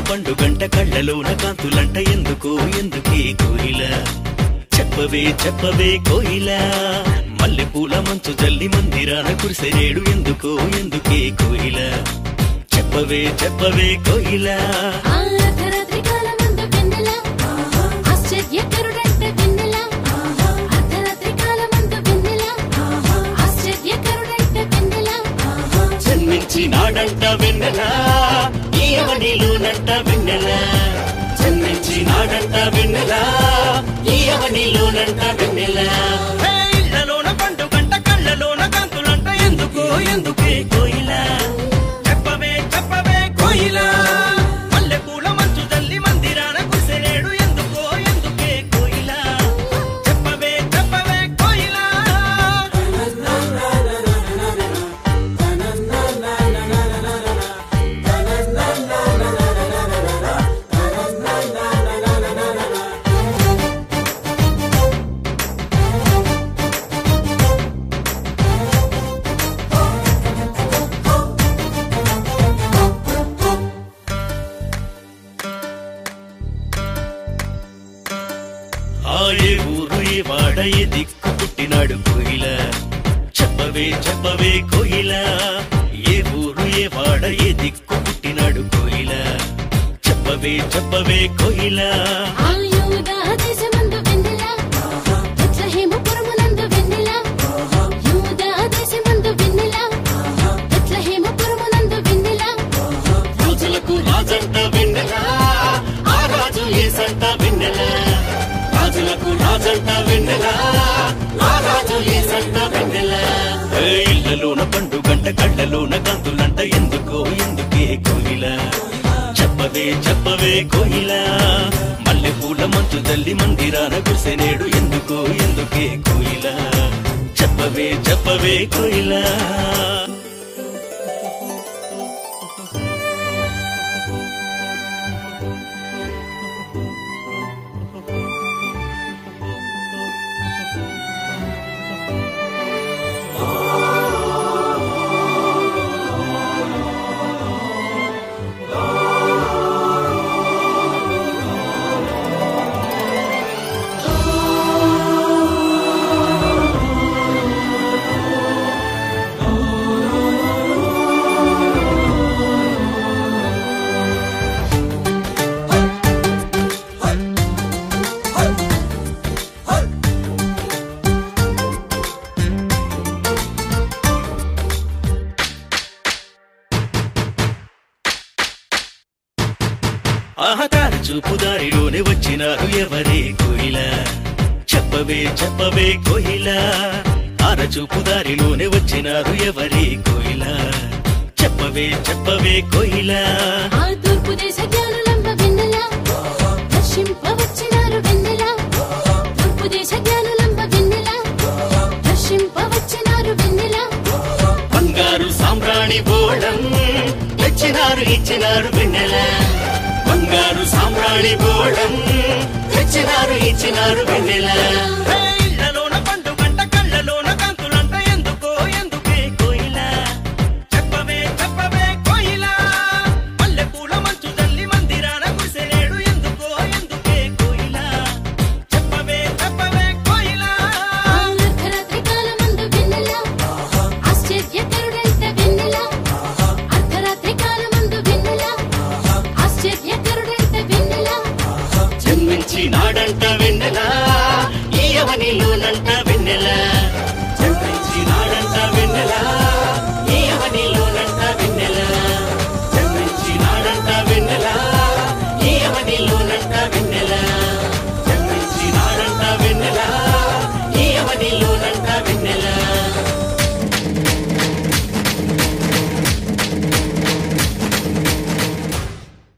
పండుగంట కళ్ళలోన కాంతులంట ఎందుకో ఎందుకే కోయిల చెప్పవే చెప్పవే కోయిల మల్లెపూల మంచు జల్లి మందిరాన కురిసెనేడు ఎందుకో ఎందుకే కోయిల చెప్పవే చెప్పవే కోయిల జన్మించినాడంట వెన్నెల ఈ అవనిలోనంట వెన్నెల జన్మించినాడంట వెన్నెల ఈ అవనిలోనంట వెన్నెల ఇళ్లలోన పండుగంట కళ్ళలోన కాంతులంట ఎందుకో ఎందుకే కోయిల చెప్పవే చెప్పవే కోయిల మల్లెపూల మంచు జల్లి మందిరాన కురిసెనేడు ఎందుకో ఎందుకే కోయిల చెప్పవే చెప్పవే కోయిల ఏ ఊరు ఏ వాడ ఏ దిక్కు పుట్టినాడు కోయిల చెప్పవే చెప్పవే కోయిల ఏ ఊరు ఏ వాడ ఏ దిక్కు పుట్టినాడు కోయిల చెప్పవే చెప్పవే కోయిల రాజులకు రాజంట వెన్నెల ఆ రాజు ఏసంట వెన్నెల రాజులకు రాజంట వెన్నెల ఆ రాజు ఏసంట వెన్నెల ఇళ్లలోన పండుగంట కళ్ళలోన కాంతులంట ఎందుకో ఎందుకే కోయిల చెప్పవే చెప్పవే కోయిల మల్లెపూల మంచు జల్లి మందిరాన కురిసెనేడు ఎందుకో ఎందుకే కోయిల చెప్పవే చెప్పవే కోయిల ఆహతార చూపు దారిలోనే వచ్చినారు ఎవరే కోయిల చెప్పవే చెప్పవే కోయిల ఆర చూపు దారిలోనే వచ్చినారు ఎవరే కోయిల చెప్పవే చెప్పవే కోయిల తూర్పు దేశ జ్ఞానులంబ వెన్నెల దర్శింపవచ్చినారు వెన్నెల తూర్పు దేశ జ్ఞానులంబ వెన్నెల దర్శింపవచ్చినారు వెన్నెల బంగారు సామ్రాణి బోళం తెచ్చినారు ఇచ్చినారు వెన్నెల బంగారు సామ్రాణి బోళం తెచ్చినారు ఇచ్చినారు వెన్నెల ఇళ్లలోన పండుగంట కళ్ళలోన కాంతులంట ఎందుకో ఎందుకే కోయిల చెప్పవే చెప్పవే కోయిల మల్లెపూల మంచు జల్లి మందిరాన కురిసెనేడు ఎందుకో ఎందుకే కోయిల చెప్పవే చెప్పవే కోయిల అర్ధరాత్రి కాలమందు వెన్నెల ఆశ్చర్యకరుడంట వెన్నెల అర్ధరాత్రి కాలమందు వెన్నెల ఆశ్చర్యకరుడంట వెన్నెల జన్మించినాడంట వెన్నెల ఈ అవనిలోనంట